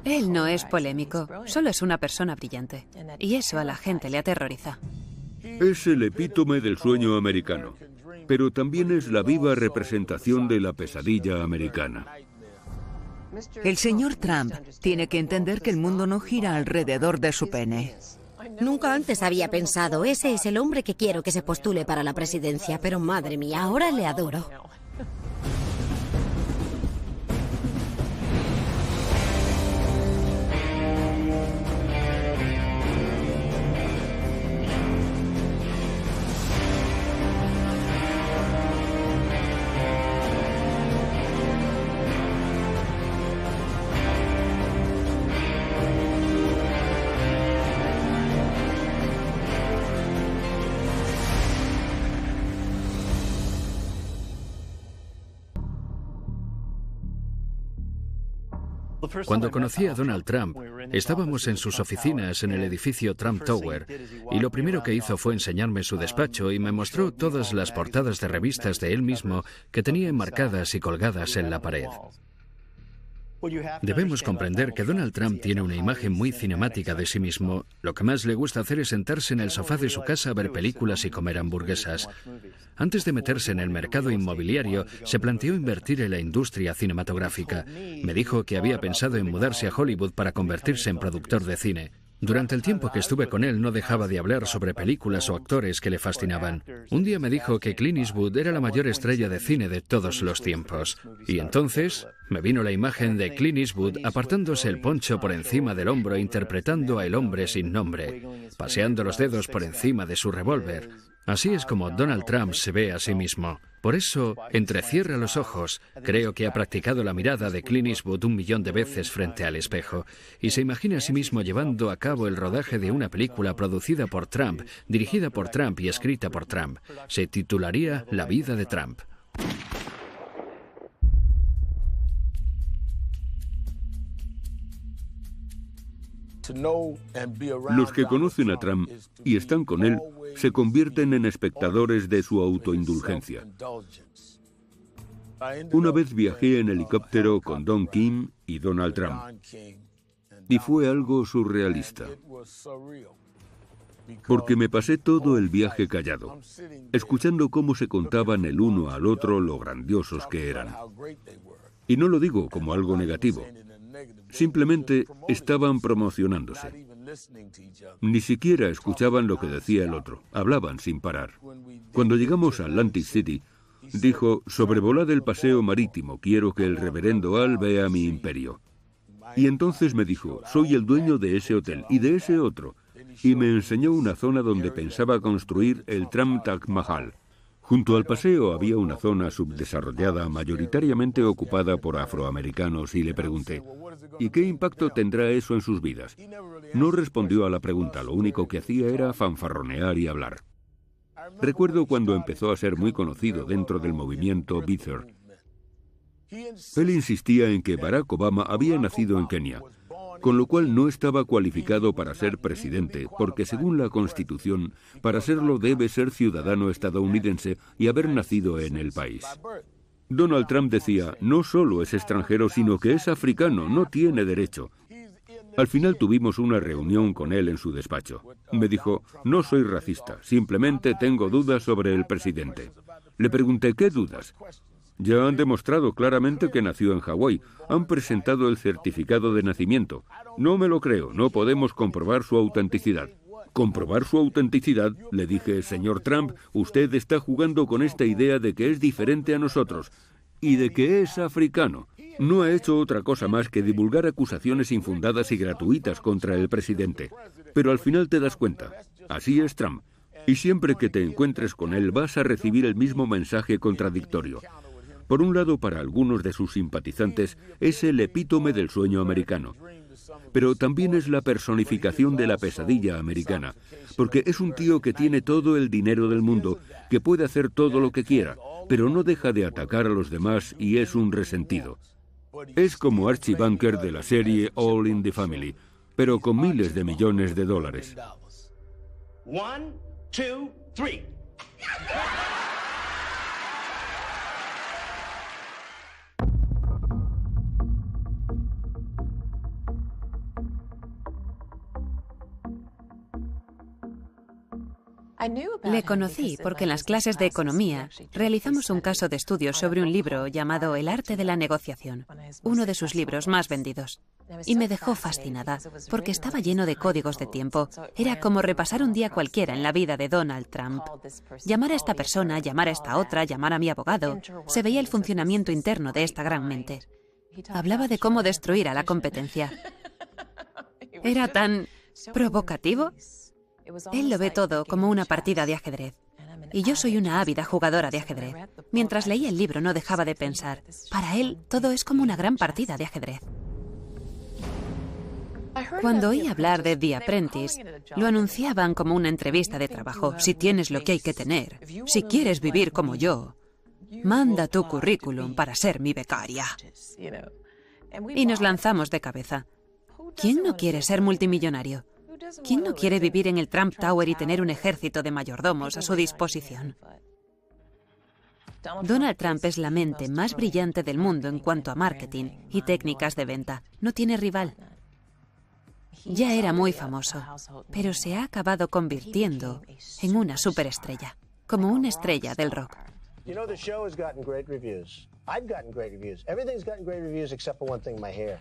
Él no es polémico, solo es una persona brillante. Y eso a la gente le aterroriza. Es el epítome del sueño americano, pero también es la viva representación de la pesadilla americana. El señor Trump tiene que entender que el mundo no gira alrededor de su pene. Nunca antes había pensado, ese es el hombre que quiero que se postule para la presidencia, pero madre mía, ahora le adoro. Cuando conocí a Donald Trump, estábamos en sus oficinas en el edificio Trump Tower y lo primero que hizo fue enseñarme su despacho y me mostró todas las portadas de revistas de él mismo que tenía enmarcadas y colgadas en la pared. Debemos comprender que Donald Trump tiene una imagen muy cinemática de sí mismo. Lo que más le gusta hacer es sentarse en el sofá de su casa a ver películas y comer hamburguesas. Antes de meterse en el mercado inmobiliario, se planteó invertir en la industria cinematográfica. Me dijo que había pensado en mudarse a Hollywood para convertirse en productor de cine. Durante el tiempo que estuve con él no dejaba de hablar sobre películas o actores que le fascinaban. Un día me dijo que Clint Eastwood era la mayor estrella de cine de todos los tiempos. Y entonces me vino la imagen de Clint Eastwood apartándose el poncho por encima del hombro interpretando a El hombre sin nombre, paseando los dedos por encima de su revólver. Así es como Donald Trump se ve a sí mismo. Por eso, entrecierra los ojos. Creo que ha practicado la mirada de Clint Eastwood 1.000.000 de veces frente al espejo. Y se imagina a sí mismo llevando a cabo el rodaje de una película producida por Trump, dirigida por Trump y escrita por Trump. Se titularía La vida de Trump. Los que conocen a Trump y están con él se convierten en espectadores de su autoindulgencia. Una vez viajé en helicóptero con Don King y Donald Trump y fue algo surrealista, porque me pasé todo el viaje callado, escuchando cómo se contaban el uno al otro lo grandiosos que eran. Y no lo digo como algo negativo. Simplemente estaban promocionándose. Ni siquiera escuchaban lo que decía el otro. Hablaban sin parar. Cuando llegamos a Atlantic City, dijo, sobrevolad el paseo marítimo, quiero que el reverendo Al vea mi imperio. Y entonces me dijo, soy el dueño de ese hotel y de ese otro. Y me enseñó una zona donde pensaba construir el Trump Taj Mahal. Junto al paseo había una zona subdesarrollada, mayoritariamente ocupada por afroamericanos, y le pregunté, ¿y qué impacto tendrá eso en sus vidas? No respondió a la pregunta, lo único que hacía era fanfarronear y hablar. Recuerdo cuando empezó a ser muy conocido dentro del movimiento Beather. Él insistía en que Barack Obama había nacido en Kenia, con lo cual no estaba cualificado para ser presidente, porque según la Constitución, para serlo debe ser ciudadano estadounidense y haber nacido en el país. Donald Trump decía, no solo es extranjero, sino que es africano, no tiene derecho. Al final tuvimos una reunión con él en su despacho. Me dijo, no soy racista, simplemente tengo dudas sobre el presidente. Le pregunté, ¿qué dudas? Ya han demostrado claramente que nació en Hawái. Han presentado el certificado de nacimiento. No me lo creo, no podemos comprobar su autenticidad. ¿Comprobar su autenticidad? Le dije, señor Trump, usted está jugando con esta idea de que es diferente a nosotros y de que es africano. No ha hecho otra cosa más que divulgar acusaciones infundadas y gratuitas contra el presidente. Pero al final te das cuenta, así es Trump. Y siempre que te encuentres con él vas a recibir el mismo mensaje contradictorio. Por un lado, para algunos de sus simpatizantes, es el epítome del sueño americano. Pero también es la personificación de la pesadilla americana, porque es un tío que tiene todo el dinero del mundo, que puede hacer todo lo que quiera, pero no deja de atacar a los demás y es un resentido. Es como Archie Bunker de la serie All in the Family, pero con miles de millones de dólares. 1, 2, 3. Le conocí porque en las clases de economía realizamos un caso de estudio sobre un libro llamado El arte de la negociación, uno de sus libros más vendidos. Y me dejó fascinada, porque estaba lleno de códigos de tiempo. Era como repasar un día cualquiera en la vida de Donald Trump. Llamar a esta persona, llamar a esta otra, llamar a mi abogado. Se veía el funcionamiento interno de esta gran mente. Hablaba de cómo destruir a la competencia. Era tan provocativo. Él lo ve todo como una partida de ajedrez. Y yo soy una ávida jugadora de ajedrez. Mientras leía el libro no dejaba de pensar. Para él, todo es como una gran partida de ajedrez. Cuando oí hablar de The Apprentice, lo anunciaban como una entrevista de trabajo. Si tienes lo que hay que tener, si quieres vivir como yo, manda tu currículum para ser mi becaria. Y nos lanzamos de cabeza. ¿Quién no quiere ser multimillonario? ¿Quién no quiere vivir en el Trump Tower y tener un ejército de mayordomos a su disposición? Donald Trump es la mente más brillante del mundo en cuanto a marketing y técnicas de venta. No tiene rival. Ya era muy famoso, pero se ha acabado convirtiendo en una superestrella, como una estrella del rock. You know, the show has gotten great reviews. I've gotten great reviews. Everything's gotten great reviews except for one thing, my hair.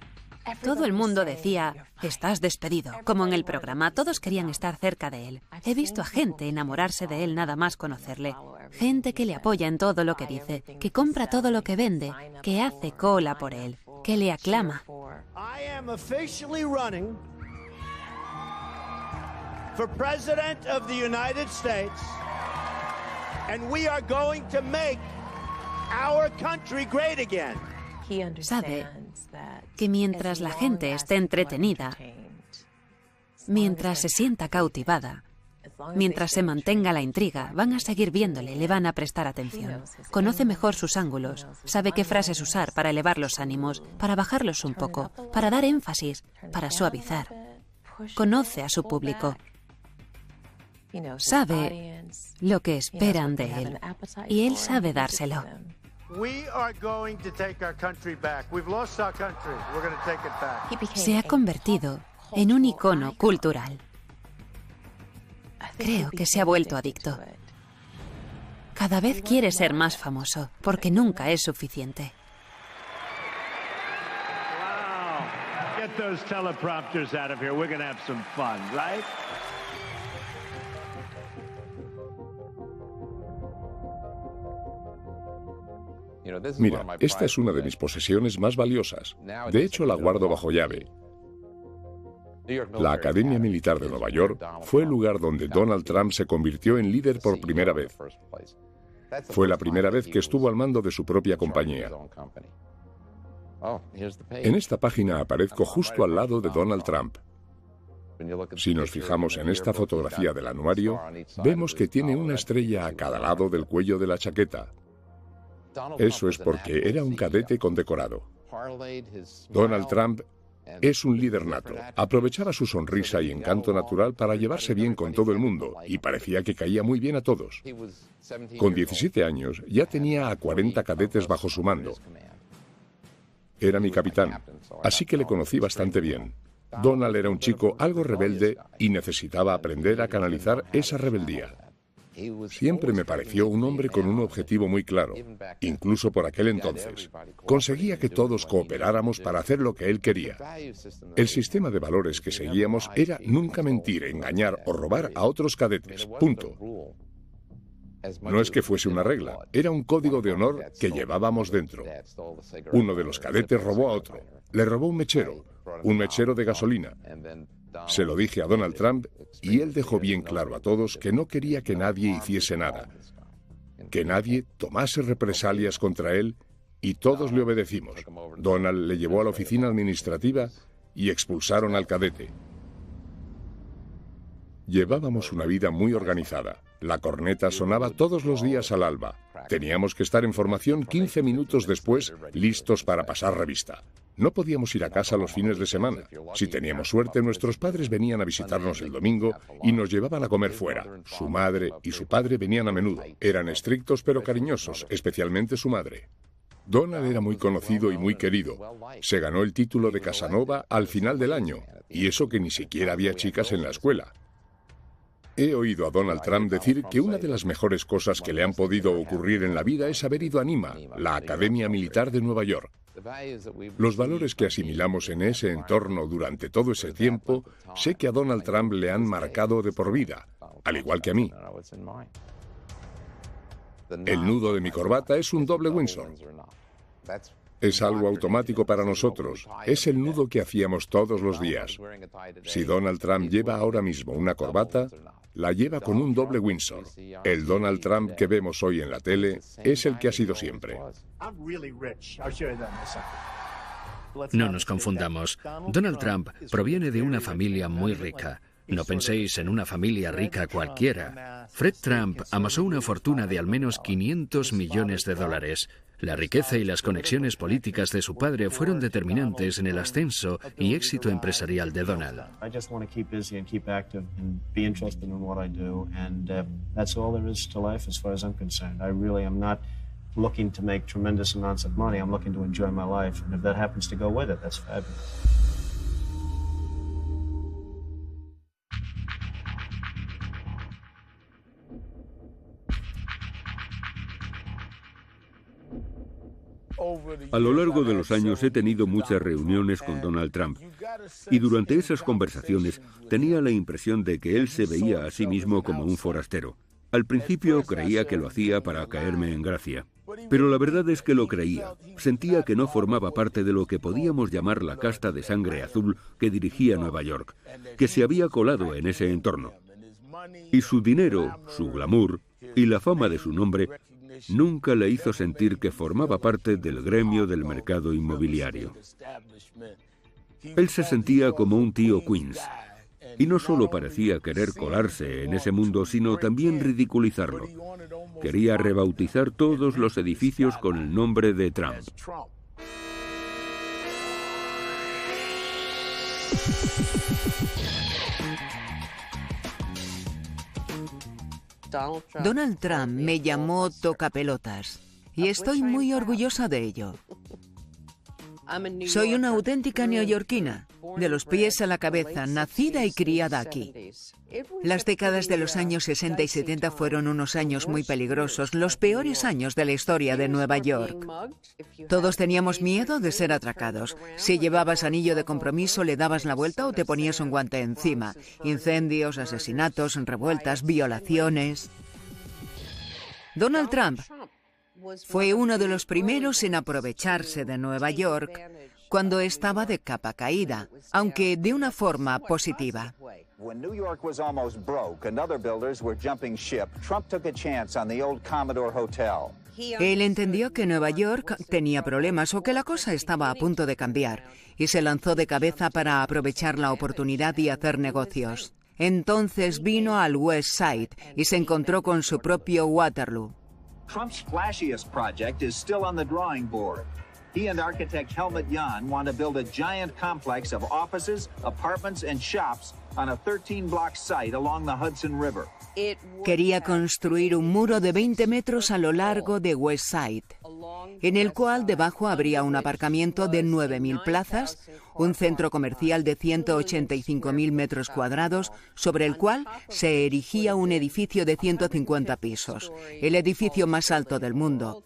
Todo el mundo decía, estás despedido, como en el programa. Todos querían estar cerca de él. He visto a gente enamorarse de él nada más conocerle. Gente que le apoya en todo lo que dice, que compra todo lo que vende, que hace cola por él, que le aclama. I am officially running for President of the United States, and we are going to make our country great again. Sabe que mientras la gente esté entretenida, mientras se sienta cautivada, mientras se mantenga la intriga, van a seguir viéndole, le van a prestar atención. Conoce mejor sus ángulos, sabe qué frases usar para elevar los ánimos, para bajarlos un poco, para dar énfasis, para suavizar. Conoce a su público. Sabe lo que esperan de él y él sabe dárselo. Se ha convertido en un icono cultural. Creo que se ha vuelto adicto. Cada vez quiere ser más famoso, porque nunca es suficiente. Wow. Get those teleprompters out of here. We're going to have some fun, right? Mira, esta es una de mis posesiones más valiosas. De hecho, la guardo bajo llave. La Academia Militar de Nueva York fue el lugar donde Donald Trump se convirtió en líder por primera vez. Fue la primera vez que estuvo al mando de su propia compañía. En esta página aparezco justo al lado de Donald Trump. Si nos fijamos en esta fotografía del anuario, vemos que tiene una estrella a cada lado del cuello de la chaqueta. Eso es porque era un cadete condecorado. Donald Trump es un líder nato. Aprovechaba su sonrisa y encanto natural para llevarse bien con todo el mundo y parecía que caía muy bien a todos. Con 17 años ya tenía a 40 cadetes bajo su mando. Era mi capitán, así que le conocí bastante bien. Donald era un chico algo rebelde y necesitaba aprender a canalizar esa rebeldía. Siempre me pareció un hombre con un objetivo muy claro, incluso por aquel entonces. Conseguía que todos cooperáramos para hacer lo que él quería. El sistema de valores que seguíamos era nunca mentir, engañar o robar a otros cadetes. Punto. No es que fuese una regla, era un código de honor que llevábamos dentro. Uno de los cadetes robó a otro. Le robó un mechero de gasolina. Se lo dije a Donald Trump y él dejó bien claro a todos que no quería que nadie hiciese nada, que nadie tomase represalias contra él y todos le obedecimos. Donald le llevó a la oficina administrativa y expulsaron al cadete. Llevábamos una vida muy organizada. La corneta sonaba todos los días al alba. Teníamos que estar en formación 15 minutos después, listos para pasar revista. No podíamos ir a casa los fines de semana. Si teníamos suerte, nuestros padres venían a visitarnos el domingo y nos llevaban a comer fuera. Su madre y su padre venían a menudo. Eran estrictos pero cariñosos, especialmente su madre. Donald era muy conocido y muy querido. Se ganó el título de Casanova al final del año, y eso que ni siquiera había chicas en la escuela. He oído a Donald Trump decir que una de las mejores cosas que le han podido ocurrir en la vida es haber ido a NYMA, la Academia Militar de Nueva York. Los valores que asimilamos en ese entorno durante todo ese tiempo, sé que a Donald Trump le han marcado de por vida, al igual que a mí. El nudo de mi corbata es un doble Windsor. Es algo automático para nosotros. Es el nudo que hacíamos todos los días. Si Donald Trump lleva ahora mismo una corbata, la lleva con un doble Windsor. El Donald Trump que vemos hoy en la tele es el que ha sido siempre. No nos confundamos. Donald Trump proviene de una familia muy rica. No penséis en una familia rica cualquiera. Fred Trump amasó una fortuna de al menos $500 millones. La riqueza y las conexiones políticas de su padre fueron determinantes en el ascenso y éxito empresarial de Donald. Looking to make tremendous amounts of money. I'm looking to enjoy my life, and if that happens to go with it, that's fabulous. A lo largo de los años he tenido muchas reuniones con Donald Trump y durante esas conversaciones tenía la impresión de que él se veía a sí mismo como un forastero. Al principio creía que lo hacía para caerme en gracia, pero la verdad es que lo creía. Sentía que no formaba parte de lo que podíamos llamar la casta de sangre azul que dirigía Nueva York, que se había colado en ese entorno. Y su dinero, su glamour y la fama de su nombre nunca le hizo sentir que formaba parte del gremio del mercado inmobiliario. Él se sentía como un tío Queens. Y no solo parecía querer colarse en ese mundo, sino también ridiculizarlo. Quería rebautizar todos los edificios con el nombre de Trump. Donald Trump me llamó tocapelotas y estoy muy orgullosa de ello. Soy una auténtica neoyorquina, de los pies a la cabeza, nacida y criada aquí. Las décadas de los años 60 y 70 fueron unos años muy peligrosos, los peores años de la historia de Nueva York. Todos teníamos miedo de ser atracados. Si llevabas anillo de compromiso, le dabas la vuelta o te ponías un guante encima. Incendios, asesinatos, revueltas, violaciones. Donald Trump fue uno de los primeros en aprovecharse de Nueva York cuando estaba de capa caída, aunque de una forma positiva. When New York was almost broke and other builders were jumping ship, Trump took a chance on the old Commodore Hotel. Él entendió que Nueva York tenía problemas o que la cosa estaba a punto de cambiar y se lanzó de cabeza para aprovechar la oportunidad y hacer negocios. Entonces vino al West Side y se encontró con su propio Waterloo. Trump's flashiest project is still on the drawing board. He and architect Helmut Jahn want to build a giant complex of offices, apartments, and shops on a 13-block site along the Hudson River. Quería construir un muro de 20 metros a lo largo de West Side, en el cual debajo habría un aparcamiento de 9.000 plazas, un centro comercial de 185.000 metros cuadrados, sobre el cual se erigía un edificio de 150 pisos, el edificio más alto del mundo,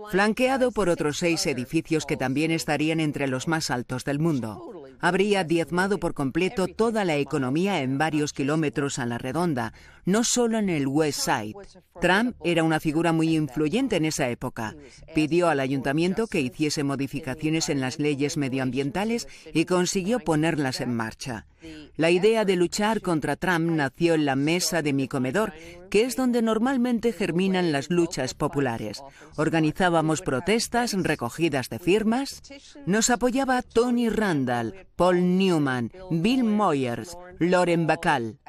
flanqueado por otros 6 edificios que también estarían entre los más altos del mundo. Habría diezmado por completo toda la economía en varios kilómetros a la redonda, no solo en el West Side. Trump era una figura muy influyente en esa época. Pidió al ayuntamiento que hiciese modificaciones en las leyes medioambientales y consiguió ponerlas en marcha. La idea de luchar contra Trump nació en la mesa de mi comedor, que es donde normalmente germinan las luchas populares. Organizábamos protestas, recogidas de firmas. Nos apoyaba Tony Randall, Paul Newman, Bill Moyers, Lauren Bacall.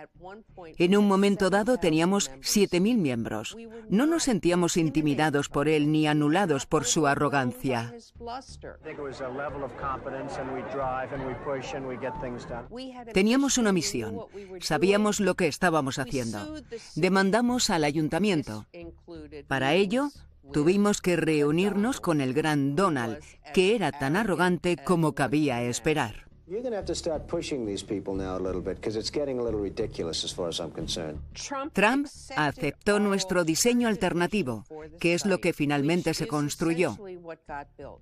En un momento dado teníamos 7.000 miembros. No nos sentíamos intimidados por él ni anulados por su arrogancia. Teníamos una misión. Sabíamos lo que estábamos haciendo. Demandamos al ayuntamiento. Para ello, tuvimos que reunirnos con el gran Donald, que era tan arrogante como cabía esperar. You're going to have to start pushing these people now a little bit because it's getting a little ridiculous as far as I'm concerned. Trump aceptó nuestro diseño alternativo, que es lo que finalmente se construyó.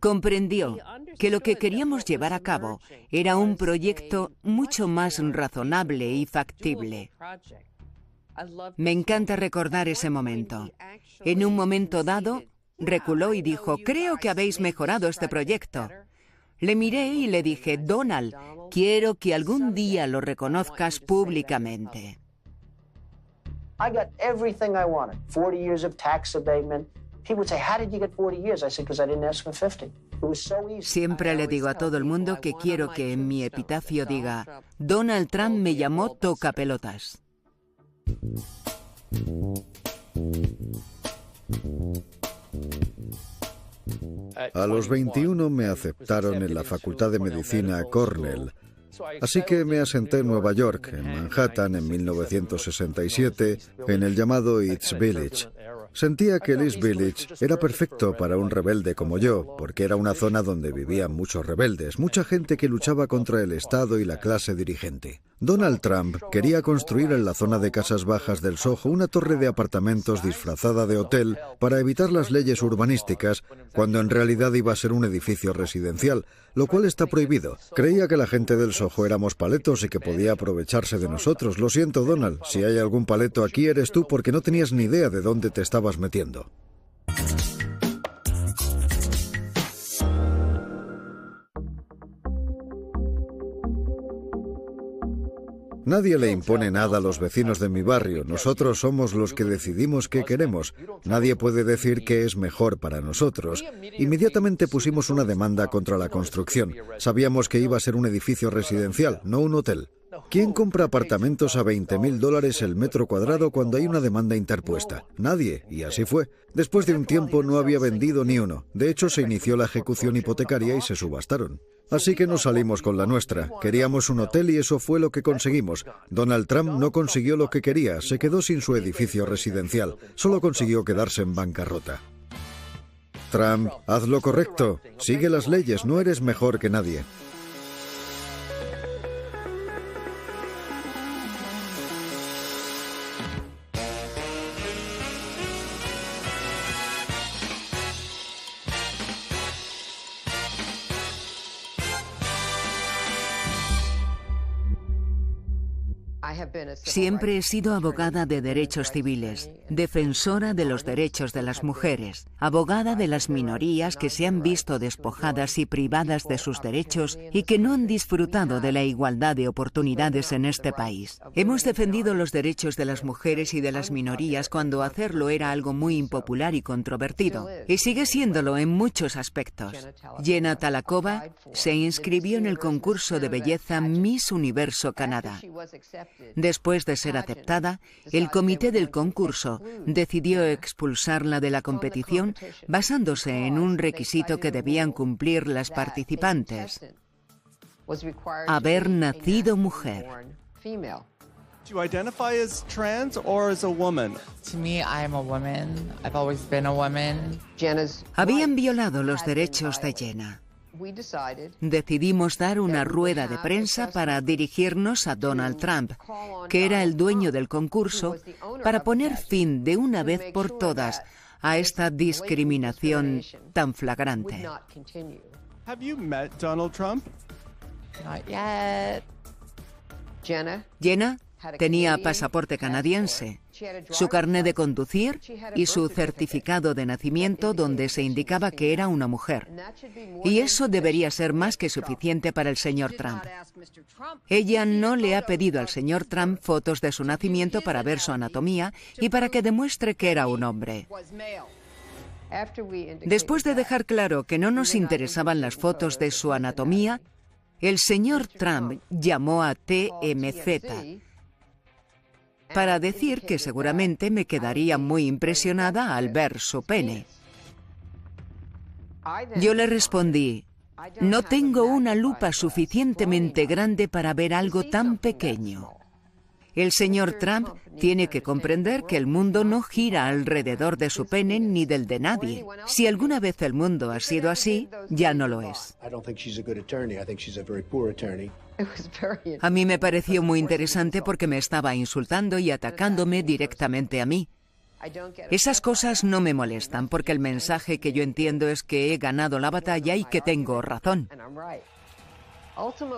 Comprendió que lo que queríamos llevar a cabo era un proyecto mucho más razonable y factible. Me encanta recordar ese momento. En un momento dado, reculó y dijo, creo que habéis mejorado este proyecto. Le miré y le dije, Donald, quiero que algún día lo reconozcas públicamente. I got everything I wanted. 40 years of tax abatement. People would say, how did you get 40 years? I said, because I didn't ask for 50. It was so easy. Siempre le digo a todo el mundo que quiero que en mi epitafio diga, Donald Trump me llamó tocapelotas. A los 21 me aceptaron en la Facultad de Medicina Cornell, así que me asenté en Nueva York, en Manhattan, en 1967, en el llamado East Village. Sentía que el East Village era perfecto para un rebelde como yo, porque era una zona donde vivían muchos rebeldes, mucha gente que luchaba contra el Estado y la clase dirigente. Donald Trump quería construir en la zona de casas bajas del Soho una torre de apartamentos disfrazada de hotel para evitar las leyes urbanísticas, cuando en realidad iba a ser un edificio residencial, lo cual está prohibido. Creía que la gente del Soho éramos paletos y que podía aprovecharse de nosotros. Lo siento, Donald, si hay algún paleto aquí eres tú porque no tenías ni idea de dónde te estabas metiendo. Nadie le impone nada a los vecinos de mi barrio. Nosotros somos los que decidimos qué queremos. Nadie puede decir qué es mejor para nosotros. Inmediatamente pusimos una demanda contra la construcción. Sabíamos que iba a ser un edificio residencial, no un hotel. ¿Quién compra apartamentos a $20,000 el metro cuadrado cuando hay una demanda interpuesta? Nadie, y así fue. Después de un tiempo no había vendido ni uno. De hecho, se inició la ejecución hipotecaria y se subastaron. Así que nos salimos con la nuestra. Queríamos un hotel y eso fue lo que conseguimos. Donald Trump no consiguió lo que quería, se quedó sin su edificio residencial. Solo consiguió quedarse en bancarrota. Trump, haz lo correcto. Sigue las leyes, no eres mejor que nadie. Siempre he sido abogada de derechos civiles, defensora de los derechos de las mujeres, abogada de las minorías que se han visto despojadas y privadas de sus derechos y que no han disfrutado de la igualdad de oportunidades en este país. Hemos defendido los derechos de las mujeres y de las minorías cuando hacerlo era algo muy impopular y controvertido, y sigue siéndolo en muchos aspectos. Jenna Talakova se inscribió en el concurso de belleza Miss Universo Canadá. Después de ser aceptada, el comité del concurso decidió expulsarla de la competición basándose en un requisito que debían cumplir las participantes: haber nacido mujer. Do you identify as trans or as a woman? To me, I am a woman. I've always been a woman. Habían violado los derechos de Jenna. Decidimos dar una rueda de prensa para dirigirnos a Donald Trump, que era el dueño del concurso, para poner fin de una vez por todas a esta discriminación tan flagrante. Have you met Donald Trump? Not yet. Jenna tenía pasaporte canadiense, su carné de conducir y su certificado de nacimiento donde se indicaba que era una mujer. Y eso debería ser más que suficiente para el señor Trump. Ella no le ha pedido al señor Trump fotos de su nacimiento para ver su anatomía y para que demuestre que era un hombre. Después de dejar claro que no nos interesaban las fotos de su anatomía, el señor Trump llamó a TMZ para decir que seguramente me quedaría muy impresionada al ver su pene. Yo le respondí: no tengo una lupa suficientemente grande para ver algo tan pequeño. El señor Trump tiene que comprender que el mundo no gira alrededor de su pene ni del de nadie. Si alguna vez el mundo ha sido así, ya no lo es. A mí me pareció muy interesante porque me estaba insultando y atacándome directamente a mí. Esas cosas no me molestan porque el mensaje que yo entiendo es que he ganado la batalla y que tengo razón.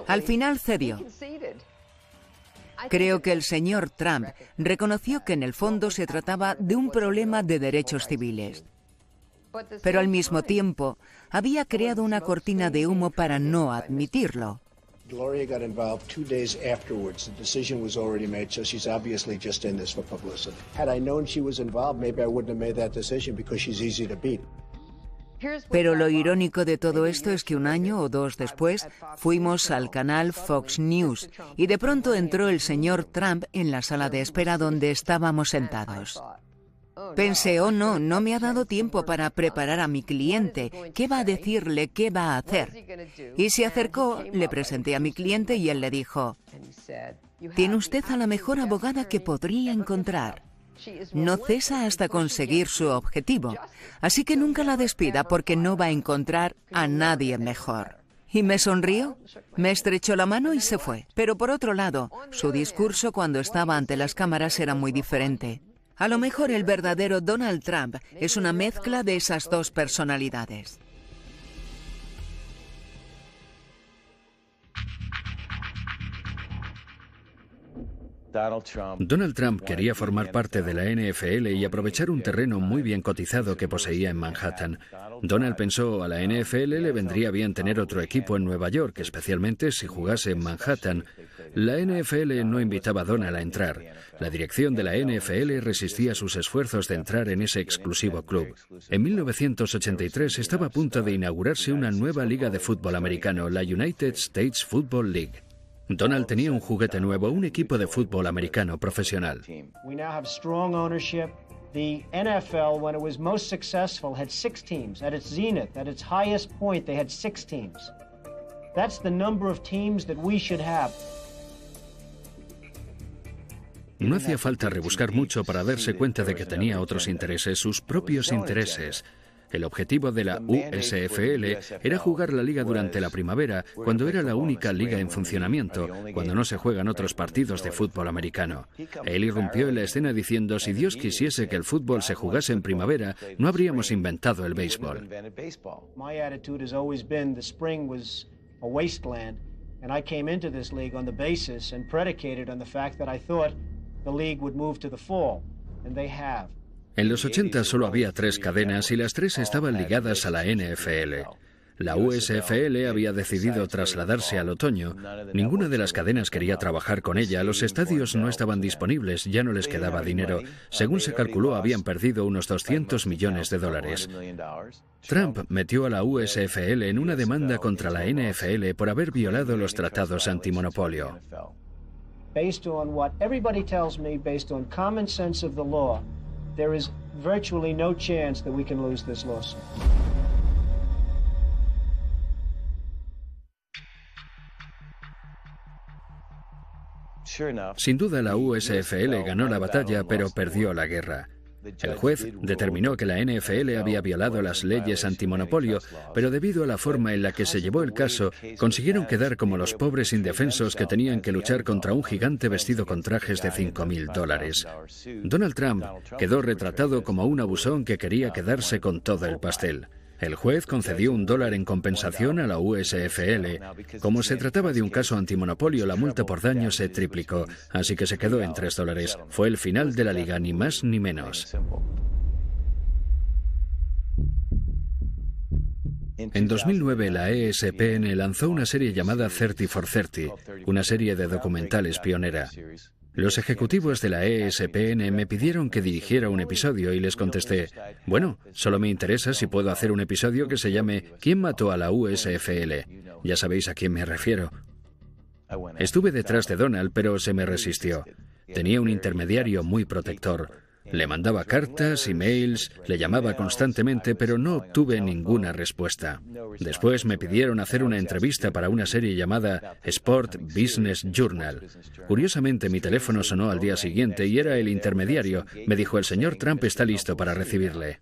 Al final cedió. Creo que el señor Trump reconoció que en el fondo se trataba de un problema de derechos civiles. Pero al mismo tiempo, había creado una cortina de humo para no admitirlo. Gloria got involved 2 days afterwards. The decision was already made, so she's obviously just in this for publicity. Had I known she was involved, maybe I wouldn't have made that decision because she's easy to beat. Pero lo irónico de todo esto es que 1 año o 2 después fuimos al canal Fox News y de pronto entró el señor Trump en la sala de espera donde estábamos sentados. Pensé, oh no, no me ha dado tiempo para preparar a mi cliente. ¿Qué va a decirle? ¿Qué va a hacer? Y se acercó, le presenté a mi cliente y él le dijo, tiene usted a la mejor abogada que podría encontrar. No cesa hasta conseguir su objetivo, así que nunca la despida porque no va a encontrar a nadie mejor. Y me sonrió, me estrechó la mano y se fue. Pero por otro lado, su discurso cuando estaba ante las cámaras era muy diferente. A lo mejor el verdadero Donald Trump es una mezcla de esas dos personalidades. Donald Trump quería formar parte de la NFL y aprovechar un terreno muy bien cotizado que poseía en Manhattan. Donald pensó, a la NFL le vendría bien tener otro equipo en Nueva York, especialmente si jugase en Manhattan. La NFL no invitaba a Donald a entrar. La dirección de la NFL resistía sus esfuerzos de entrar en ese exclusivo club. En 1983 estaba a punto de inaugurarse una nueva liga de fútbol americano, la United States Football League. Donald tenía un juguete nuevo, un equipo de fútbol americano profesional. We now have strong ownership. The NFL, when it was most successful, had 6 teams. At its zenith, at its highest point, they had 6 teams. That's the number of teams that we should have. No hacía falta rebuscar mucho para darse cuenta de que tenía otros intereses, sus propios intereses. El objetivo de la USFL era jugar la liga durante la primavera, cuando era la única liga en funcionamiento, cuando no se juegan otros partidos de fútbol americano. Él irrumpió en la escena diciendo, si Dios quisiese que el fútbol se jugase en primavera, no habríamos inventado el béisbol. My attitude has always been the spring was a wasteland, and I came into this league on the basis and predicated on the fact that I thought the league would move to the fall, and they have. En los 80 solo había 3 cadenas y las 3 estaban ligadas a la NFL. La USFL había decidido trasladarse al otoño. Ninguna de las cadenas quería trabajar con ella. Los estadios no estaban disponibles, ya no les quedaba dinero. Según se calculó, habían perdido unos $200 millones. Trump metió a la USFL en una demanda contra la NFL por haber violado los tratados antimonopolio. Based on what everybody tells me, based on common sense of the law, there is virtually no chance that we can lose this lawsuit. Sin duda la USFL ganó la batalla, pero perdió la guerra. El juez determinó que la NFL había violado las leyes antimonopolio, pero debido a la forma en la que se llevó el caso, consiguieron quedar como los pobres indefensos que tenían que luchar contra un gigante vestido con trajes de $5.000. Donald Trump quedó retratado como un abusón que quería quedarse con todo el pastel. El juez concedió $1 en compensación a la USFL. Como se trataba de un caso antimonopolio, la multa por daño se triplicó, así que se quedó en $3. Fue el final de la liga, ni más ni menos. En 2009, la ESPN lanzó una serie llamada 30 for 30, una serie de documentales pionera. Los ejecutivos de la ESPN me pidieron que dirigiera un episodio y les contesté, bueno, solo me interesa si puedo hacer un episodio que se llame ¿Quién mató a la USFL? Ya sabéis a quién me refiero. Estuve detrás de Donald, pero se me resistió. Tenía un intermediario muy protector. Le mandaba cartas, emails, le llamaba constantemente, pero no obtuve ninguna respuesta. Después me pidieron hacer una entrevista para una serie llamada Sport Business Journal. Curiosamente, mi teléfono sonó al día siguiente y era el intermediario. Me dijo: el señor Trump está listo para recibirle.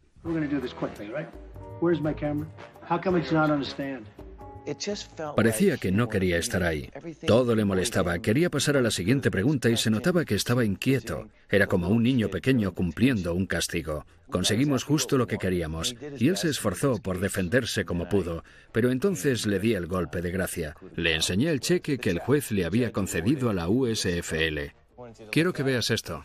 Parecía que no quería estar ahí. Todo le molestaba. Quería pasar a la siguiente pregunta y se notaba que estaba inquieto. Era como un niño pequeño cumpliendo un castigo. Conseguimos justo lo que queríamos y él se esforzó por defenderse como pudo, pero entonces le di el golpe de gracia. Le enseñé el cheque que el juez le había concedido a la USFL. Quiero que veas esto.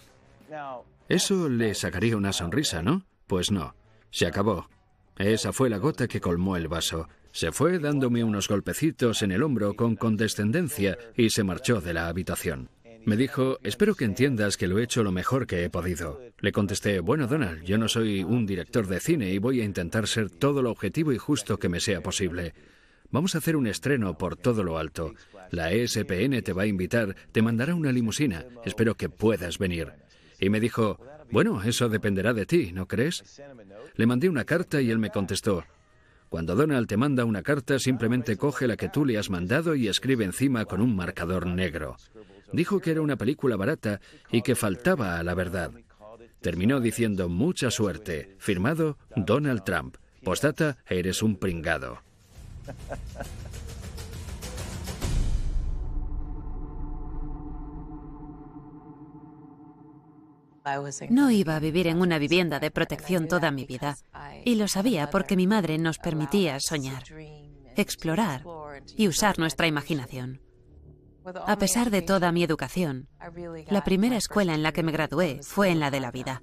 Eso le sacaría una sonrisa, ¿no? Pues no. Se acabó. Esa fue la gota que colmó el vaso. Se fue dándome unos golpecitos en el hombro con condescendencia y se marchó de la habitación. Me dijo: espero que entiendas que lo he hecho lo mejor que he podido. Le contesté: bueno, Donald, yo no soy un director de cine y voy a intentar ser todo lo objetivo y justo que me sea posible. Vamos a hacer un estreno por todo lo alto. La ESPN te va a invitar, te mandará una limusina. Espero que puedas venir. Y me dijo: bueno, eso dependerá de ti, ¿no crees? Le mandé una carta y él me contestó: cuando Donald te manda una carta, simplemente coge la que tú le has mandado y escribe encima con un marcador negro. Dijo que era una película barata y que faltaba a la verdad. Terminó diciendo: mucha suerte. Firmado Donald Trump. Postdata: eres un pringado. No iba a vivir en una vivienda de protección toda mi vida. Y lo sabía porque mi madre nos permitía soñar, explorar y usar nuestra imaginación. A pesar de toda mi educación, la primera escuela en la que me gradué fue en la de la vida.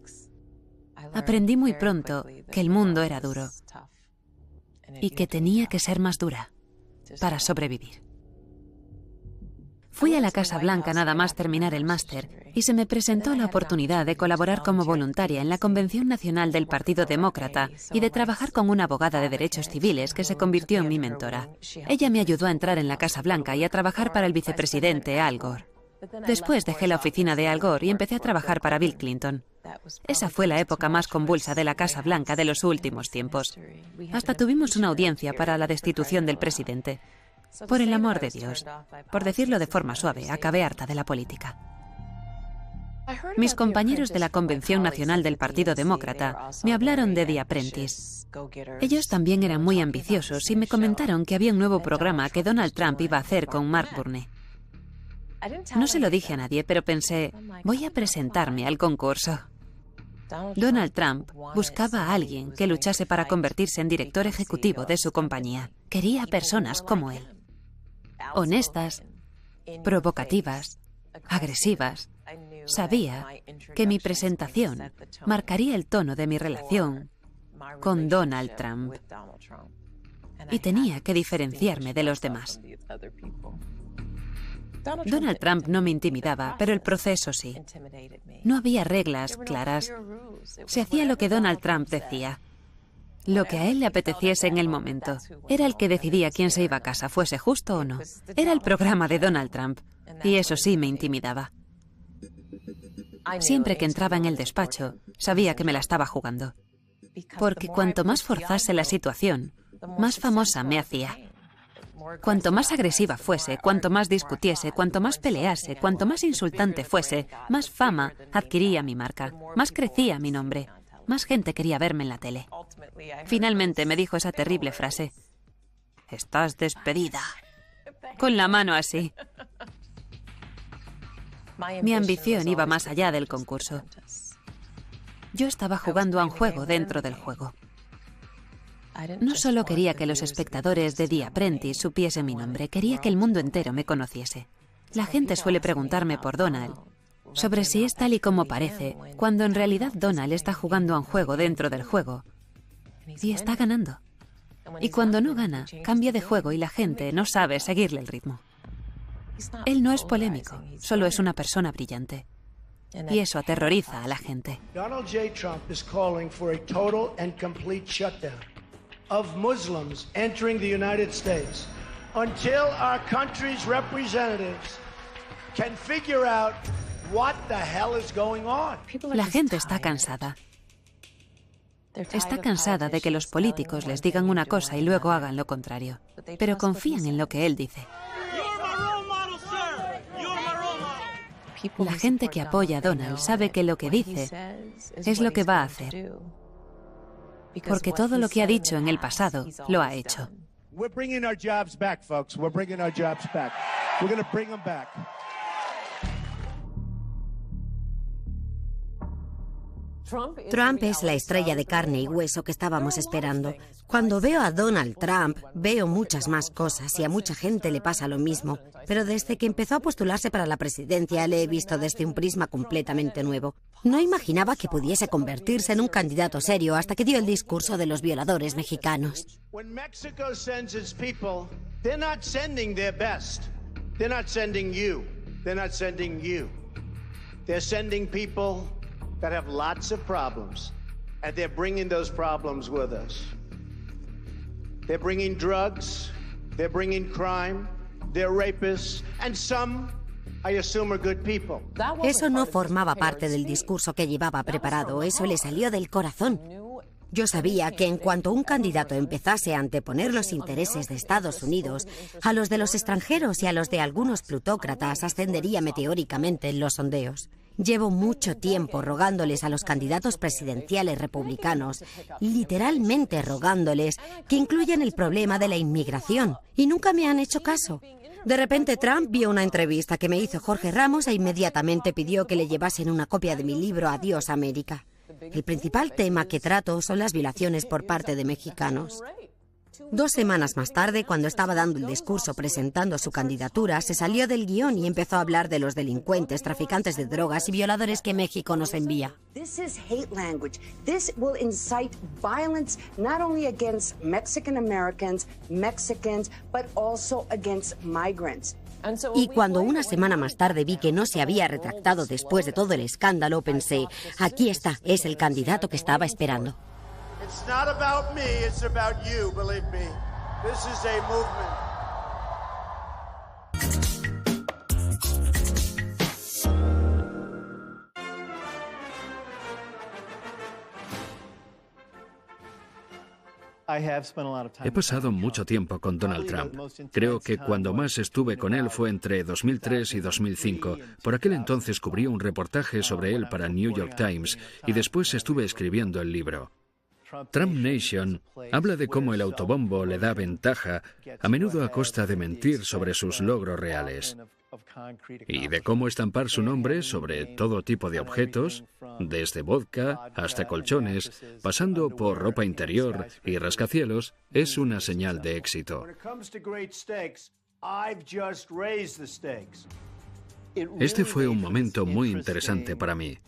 Aprendí muy pronto que el mundo era duro y que tenía que ser más dura para sobrevivir. Fui a la Casa Blanca nada más terminar el máster y se me presentó la oportunidad de colaborar como voluntaria en la Convención Nacional del Partido Demócrata y de trabajar con una abogada de derechos civiles que se convirtió en mi mentora. Ella me ayudó a entrar en la Casa Blanca y a trabajar para el vicepresidente Al Gore. Después dejé la oficina de Al Gore y empecé a trabajar para Bill Clinton. Esa fue la época más convulsa de la Casa Blanca de los últimos tiempos. Hasta tuvimos una audiencia para la destitución del presidente. Por el amor de Dios, por decirlo de forma suave, acabé harta de la política. Mis compañeros de la Convención Nacional del Partido Demócrata me hablaron de The Apprentice. Ellos también eran muy ambiciosos y me comentaron que había un nuevo programa que Donald Trump iba a hacer con Mark Burney. No se lo dije a nadie, pero pensé: voy a presentarme al concurso. Donald Trump buscaba a alguien que luchase para convertirse en director ejecutivo de su compañía. Quería personas como él. Honestas, provocativas, agresivas. Sabía que mi presentación marcaría el tono de mi relación con Donald Trump y tenía que diferenciarme de los demás. Donald Trump no me intimidaba, pero el proceso sí. No había reglas claras. Se hacía lo que Donald Trump decía. Lo que a él le apeteciese en el momento. Era el que decidía quién se iba a casa, fuese justo o no. Era el programa de Donald Trump, y eso sí me intimidaba. Siempre que entraba en el despacho, sabía que me la estaba jugando. Porque cuanto más forzase la situación, más famosa me hacía. Cuanto más agresiva fuese, cuanto más discutiese, cuanto más pelease, cuanto más insultante fuese, más fama adquiría mi marca, más crecía mi nombre, más gente quería verme en la tele. Finalmente me dijo esa terrible frase: «Estás despedida», con la mano así. Mi ambición iba más allá del concurso. Yo estaba jugando a un juego dentro del juego. No solo quería que los espectadores de The Apprentice supiesen mi nombre, quería que el mundo entero me conociese. La gente suele preguntarme por Donald, sobre si es tal y como parece, cuando en realidad Donald está jugando a un juego dentro del juego y está ganando. Y cuando no gana, cambia de juego y la gente no sabe seguirle el ritmo. Él no es polémico, solo es una persona brillante. Y eso aterroriza a la gente. Donald J. Trump is calling for a total and complete shutdown of Muslims entering the United States until our country's representatives can figure out What the hell is going on? La gente está cansada. Está cansada de que los políticos les digan una cosa y luego hagan lo contrario. Pero confían en lo que él dice. La gente que apoya a Donald sabe que lo que dice es lo que va a hacer. Porque todo lo que ha dicho en el pasado lo ha hecho. We're bringing our jobs back, folks. We're bringing our jobs back. We're going to bring them back. Trump es la estrella de carne y hueso que estábamos esperando. Cuando veo a Donald Trump, veo muchas más cosas y a mucha gente le pasa lo mismo. Pero desde que empezó a postularse para la presidencia, le he visto desde un prisma completamente nuevo. No imaginaba que pudiese convertirse en un candidato serio hasta que dio el discurso de los violadores mexicanos. When Mexico sends its people, they're not sending their best. They're not sending you. They're not sending you. They're sending people that have lots of problems, and they're bringing those problems with us. They're bringing drugs, they're bringing crime, they're rapists, and some, I assume, are good people. Eso no formaba parte del discurso que llevaba preparado, eso le salió del corazón. Yo sabía que en cuanto un candidato empezase a anteponer los intereses de Estados Unidos a los de los extranjeros y a los de algunos plutócratas, ascendería meteóricamente en los sondeos. Llevo mucho tiempo rogándoles a los candidatos presidenciales republicanos, literalmente rogándoles, que incluyan el problema de la inmigración, y nunca me han hecho caso. De repente Trump vio una entrevista que me hizo Jorge Ramos e inmediatamente pidió que le llevasen una copia de mi libro Adiós América. El principal tema que trato son las violaciones por parte de mexicanos. 2 semanas más tarde, cuando estaba dando el discurso presentando su candidatura, se salió del guión y empezó a hablar de los delincuentes, traficantes de drogas y violadores que México nos envía. This is hate language. This will incite violence not only against Mexican Americans, Mexicans, but also against migrants. Y cuando una semana más tarde vi que no se había retractado después de todo el escándalo, pensé, aquí está, es el candidato que estaba esperando. It's not about me, it's about you, believe me. This is a movement. He pasado mucho tiempo con Donald Trump. Creo que cuando más estuve con él fue entre 2003 y 2005. Por aquel entonces cubrí un reportaje sobre él para New York Times y después estuve escribiendo el libro. Trump Nation habla de cómo el autobombo le da ventaja, a menudo a costa de mentir sobre sus logros reales, y de cómo estampar su nombre sobre todo tipo de objetos, desde vodka hasta colchones, pasando por ropa interior y rascacielos, es una señal de éxito. Este fue un momento muy interesante para mí.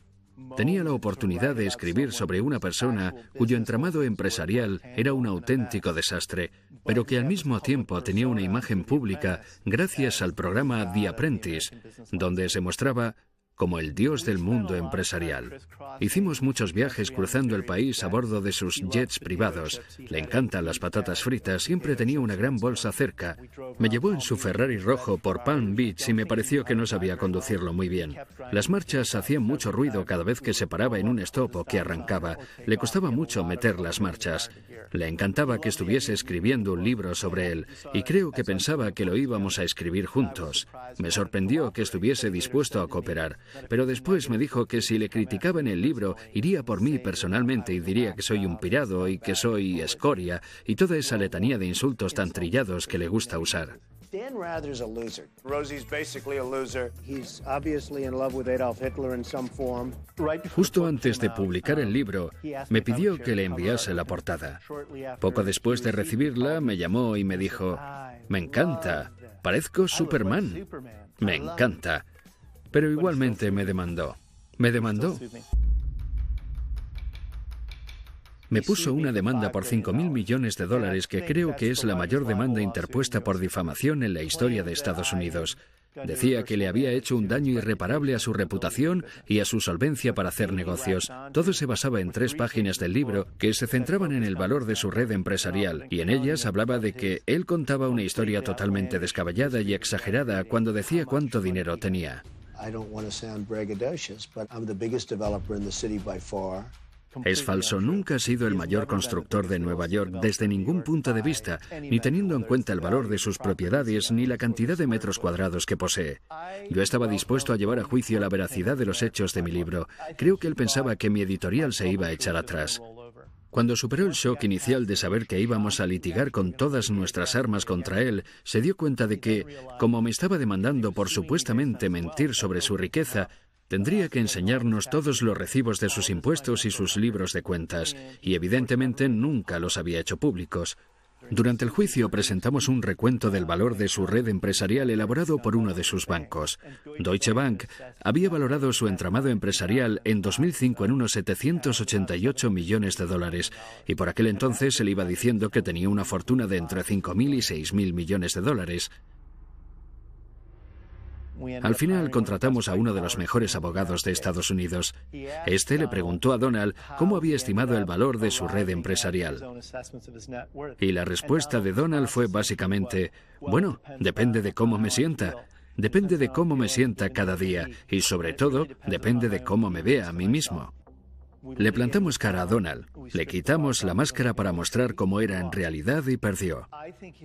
Tenía la oportunidad de escribir sobre una persona cuyo entramado empresarial era un auténtico desastre, pero que al mismo tiempo tenía una imagen pública gracias al programa The Apprentice, donde se mostraba como el dios del mundo empresarial. Hicimos muchos viajes cruzando el país a bordo de sus jets privados. Le encantan las patatas fritas, siempre tenía una gran bolsa cerca. Me llevó en su Ferrari rojo por Palm Beach y me pareció que no sabía conducirlo muy bien. Las marchas hacían mucho ruido cada vez que se paraba en un stop o que arrancaba. Le costaba mucho meter las marchas. Le encantaba que estuviese escribiendo un libro sobre él, y creo que pensaba que lo íbamos a escribir juntos. Me sorprendió que estuviese dispuesto a cooperar, pero después me dijo que si le criticaba en el libro, iría por mí personalmente y diría que soy un pirado y que soy escoria, y toda esa letanía de insultos tan trillados que le gusta usar. Dan Rather's a loser. Rosie's basically a loser. He's obviously in love with Adolf Hitler in some form. Justo antes de publicar el libro, me pidió que le enviase la portada. Poco después de recibirla, me llamó y me dijo, «Me encanta, parezco Superman. Me encanta». Pero igualmente me demandó. Me demandó. Me puso una demanda por $5.000 millones que creo que es la mayor demanda interpuesta por difamación en la historia de Estados Unidos. Decía que le había hecho un daño irreparable a su reputación y a su solvencia para hacer negocios. Todo se basaba en 3 páginas del libro que se centraban en el valor de su red empresarial, y en ellas hablaba de que él contaba una historia totalmente descabellada y exagerada cuando decía cuánto dinero tenía. I don't want to sound braggadocious, but I'm the biggest developer in the city by far. Es falso, nunca ha sido el mayor constructor de Nueva York desde ningún punto de vista, ni teniendo en cuenta el valor de sus propiedades ni la cantidad de metros cuadrados que posee. Yo estaba dispuesto a llevar a juicio la veracidad de los hechos de mi libro. Creo que él pensaba que mi editorial se iba a echar atrás. Cuando superó el shock inicial de saber que íbamos a litigar con todas nuestras armas contra él, se dio cuenta de que, como me estaba demandando por supuestamente mentir sobre su riqueza, tendría que enseñarnos todos los recibos de sus impuestos y sus libros de cuentas, y evidentemente nunca los había hecho públicos. Durante el juicio presentamos un recuento del valor de su red empresarial elaborado por uno de sus bancos. Deutsche Bank había valorado su entramado empresarial en 2005 en unos 788 millones de dólares, y por aquel entonces él iba diciendo que tenía una fortuna de entre 5.000 y 6.000 millones de dólares. Al final contratamos a uno de los mejores abogados de Estados Unidos. Este le preguntó a Donald cómo había estimado el valor de su red empresarial. Y la respuesta de Donald fue básicamente, bueno, depende de cómo me sienta. Depende de cómo me sienta cada día y, sobre todo, depende de cómo me vea a mí mismo. Le plantamos cara a Donald, le quitamos la máscara para mostrar cómo era en realidad y perdió.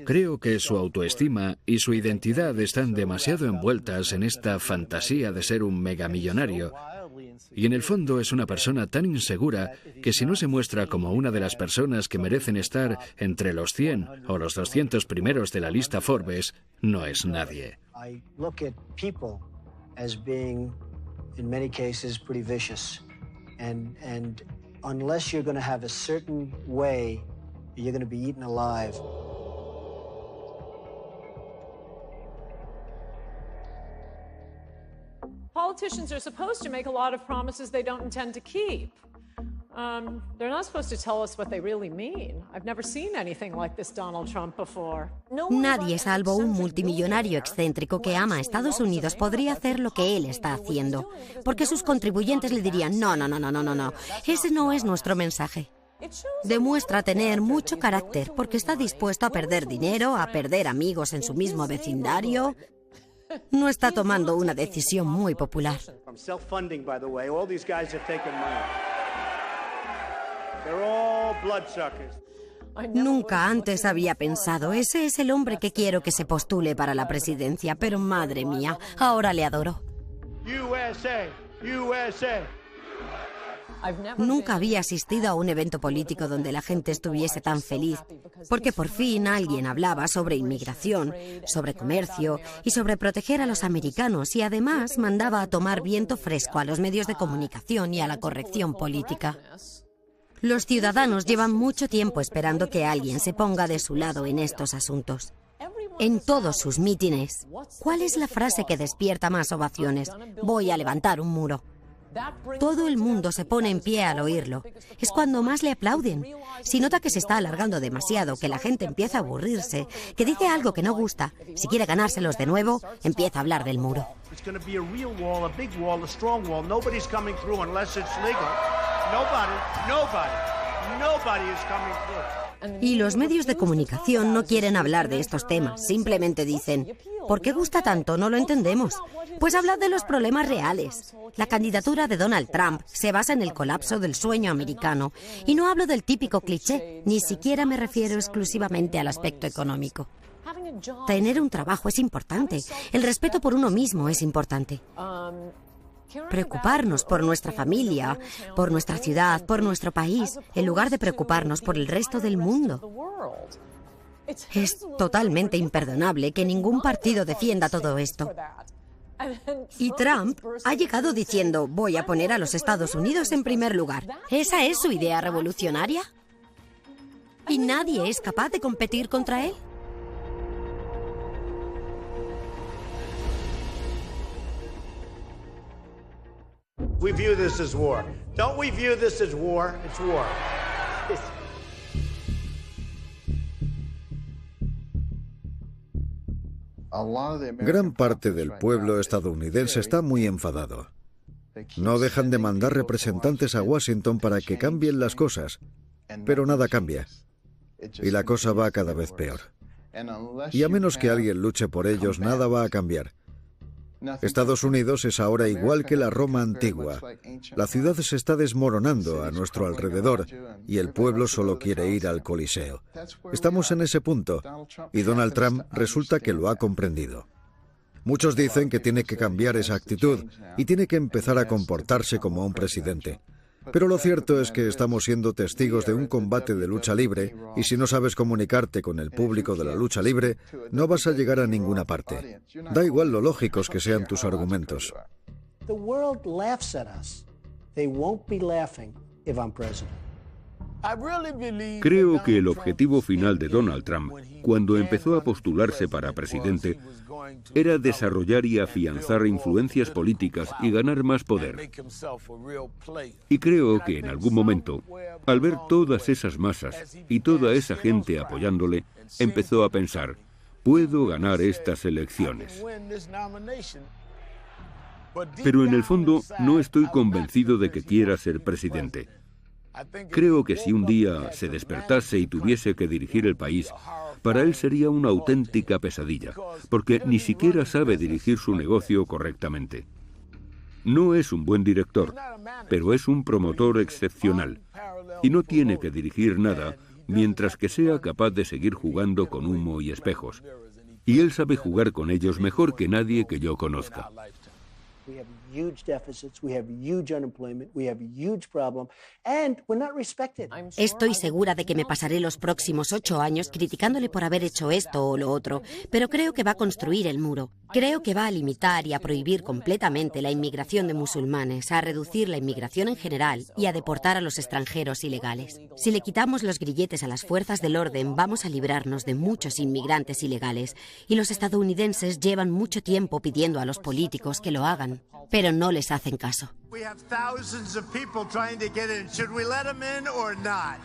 Creo que su autoestima y su identidad están demasiado envueltas en esta fantasía de ser un megamillonario. Y en el fondo es una persona tan insegura que si no se muestra como una de las personas que merecen estar entre los 100 o los 200 primeros de la lista Forbes, no es nadie. I look at people as being, in many cases, pretty vicious. And unless you're going to have a certain way, you're going to be eaten alive. Politicians are supposed to make a lot of promises they don't intend to keep. They're not supposed to tell us what they really mean. I've never seen anything like this Donald Trump before. Nadie, salvo un multimillonario excéntrico que ama a Estados Unidos, podría hacer lo que él está haciendo, porque sus contribuyentes le dirían, no, ese no es nuestro mensaje. Demuestra tener mucho carácter, porque está dispuesto a perder dinero, a perder amigos en su mismo vecindario. No está tomando una decisión muy popular. Nunca antes había pensado, ese es el hombre que quiero que se postule para la presidencia, pero madre mía, ahora le adoro. Nunca había asistido a un evento político donde la gente estuviese tan feliz, porque por fin alguien hablaba sobre inmigración, sobre comercio y sobre proteger a los americanos, y además mandaba a tomar viento fresco a los medios de comunicación y a la corrección política. Los ciudadanos llevan mucho tiempo esperando que alguien se ponga de su lado en estos asuntos. En todos sus mítines, ¿cuál es la frase que despierta más ovaciones? Voy a levantar un muro. Todo el mundo se pone en pie al oírlo. Es cuando más le aplauden. Si nota que se está alargando demasiado, que la gente empieza a aburrirse, que dice algo que no gusta, si quiere ganárselos de nuevo, empieza a hablar del muro. Y los medios de comunicación no quieren hablar de estos temas, simplemente dicen, ¿por qué gusta tanto? No lo entendemos. Pues hablad de los problemas reales. La candidatura de Donald Trump se basa en el colapso del sueño americano. Y no hablo del típico cliché, ni siquiera me refiero exclusivamente al aspecto económico. Tener un trabajo es importante, el respeto por uno mismo es importante. Preocuparnos por nuestra familia, por nuestra ciudad, por nuestro país, en lugar de preocuparnos por el resto del mundo. Es totalmente imperdonable que ningún partido defienda todo esto. Y Trump ha llegado diciendo, voy a poner a los Estados Unidos en primer lugar. ¿Esa es su idea revolucionaria? ¿Y nadie es capaz de competir contra él? We view this as war. Don't we view this as war? It's war. Gran parte del pueblo estadounidense está muy enfadado. No dejan de mandar representantes a Washington para que cambien las cosas, pero nada cambia. Y la cosa va cada vez peor. Y a menos que alguien luche por ellos, nada va a cambiar. Estados Unidos es ahora igual que la Roma antigua. La ciudad se está desmoronando a nuestro alrededor y el pueblo solo quiere ir al Coliseo. Estamos en ese punto y Donald Trump resulta que lo ha comprendido. Muchos dicen que tiene que cambiar esa actitud y tiene que empezar a comportarse como un presidente. Pero lo cierto es que estamos siendo testigos de un combate de lucha libre y si no sabes comunicarte con el público de la lucha libre, no vas a llegar a ninguna parte. Da igual lo lógicos que sean tus argumentos. The world laughs at us. They won't be laughing if I'm president. Creo que el objetivo final de Donald Trump, cuando empezó a postularse para presidente, era desarrollar y afianzar influencias políticas y ganar más poder. Y creo que en algún momento, al ver todas esas masas y toda esa gente apoyándole, empezó a pensar, puedo ganar estas elecciones. Pero en el fondo no estoy convencido de que quiera ser presidente. Creo que si un día se despertase y tuviese que dirigir el país, para él sería una auténtica pesadilla, porque ni siquiera sabe dirigir su negocio correctamente. No es un buen director, pero es un promotor excepcional, y no tiene que dirigir nada mientras que sea capaz de seguir jugando con humo y espejos. Y él sabe jugar con ellos mejor que nadie que yo conozca. We have huge deficits, we have huge unemployment, we have huge problem, and we're not respected. Estoy segura de que me pasaré los próximos 8 años criticándole por haber hecho esto o lo otro, pero creo que va a construir el muro. Creo que va a limitar y a prohibir completamente la inmigración de musulmanes, a reducir la inmigración en general y a deportar a los extranjeros ilegales. Si le quitamos los grilletes a las fuerzas del orden, vamos a librarnos de muchos inmigrantes ilegales, y los estadounidenses llevan mucho tiempo pidiendo a los políticos que lo hagan, pero no les hacen caso. We have thousands of people trying to get in. Should we let them in or not?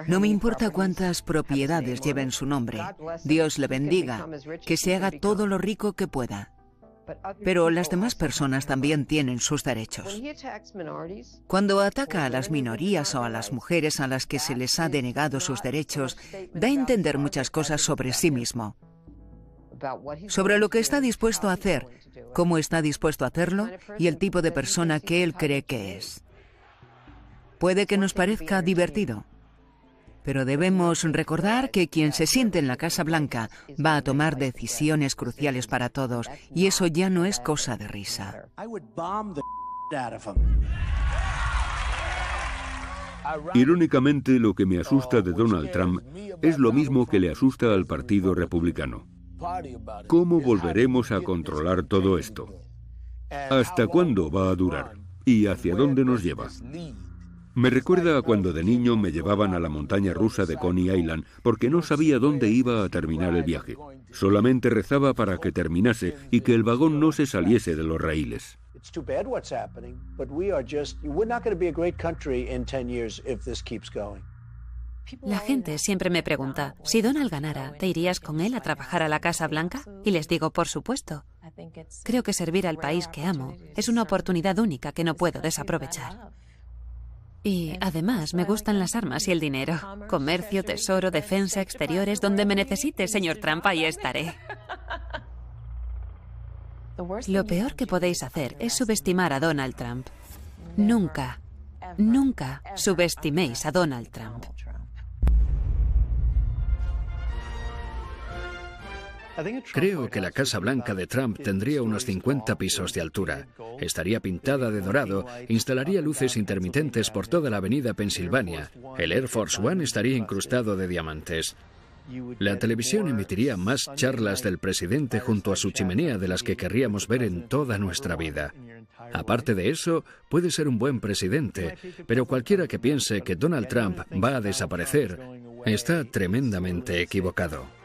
No me importa cuántas propiedades lleven su nombre. Dios le bendiga, que se haga todo lo rico que pueda. Pero las demás personas también tienen sus derechos. Cuando ataca a las minorías o a las mujeres a las que se les ha denegado sus derechos, da a entender muchas cosas sobre sí mismo. Sobre lo que está dispuesto a hacer, cómo está dispuesto a hacerlo y el tipo de persona que él cree que es. Puede que nos parezca divertido, pero debemos recordar que quien se siente en la Casa Blanca va a tomar decisiones cruciales para todos, y eso ya no es cosa de risa. Irónicamente, lo que me asusta de Donald Trump es lo mismo que le asusta al Partido Republicano. ¿Cómo volveremos a controlar todo esto? ¿Hasta cuándo va a durar? ¿Y hacia dónde nos lleva? Me recuerda a cuando de niño me llevaban a la montaña rusa de Coney Island porque no sabía dónde iba a terminar el viaje. Solamente rezaba para que terminase y que el vagón no se saliese de los raíles. It's too bad what's happening, but we're not going to be a great country in 10 years if this keeps going. La gente siempre me pregunta, si Donald ganara, ¿te irías con él a trabajar a la Casa Blanca? Y les digo, por supuesto. Creo que servir al país que amo es una oportunidad única que no puedo desaprovechar. Y además me gustan las armas y el dinero. Comercio, tesoro, defensa, exteriores, donde me necesite, señor Trump, ahí estaré. Lo peor que podéis hacer es subestimar a Donald Trump. Nunca, nunca subestiméis a Donald Trump. Creo que la Casa Blanca de Trump tendría unos 50 pisos de altura. Estaría pintada de dorado, instalaría luces intermitentes por toda la avenida Pensilvania. El Air Force One estaría incrustado de diamantes. La televisión emitiría más charlas del presidente junto a su chimenea de las que querríamos ver en toda nuestra vida. Aparte de eso, puede ser un buen presidente, pero cualquiera que piense que Donald Trump va a desaparecer está tremendamente equivocado.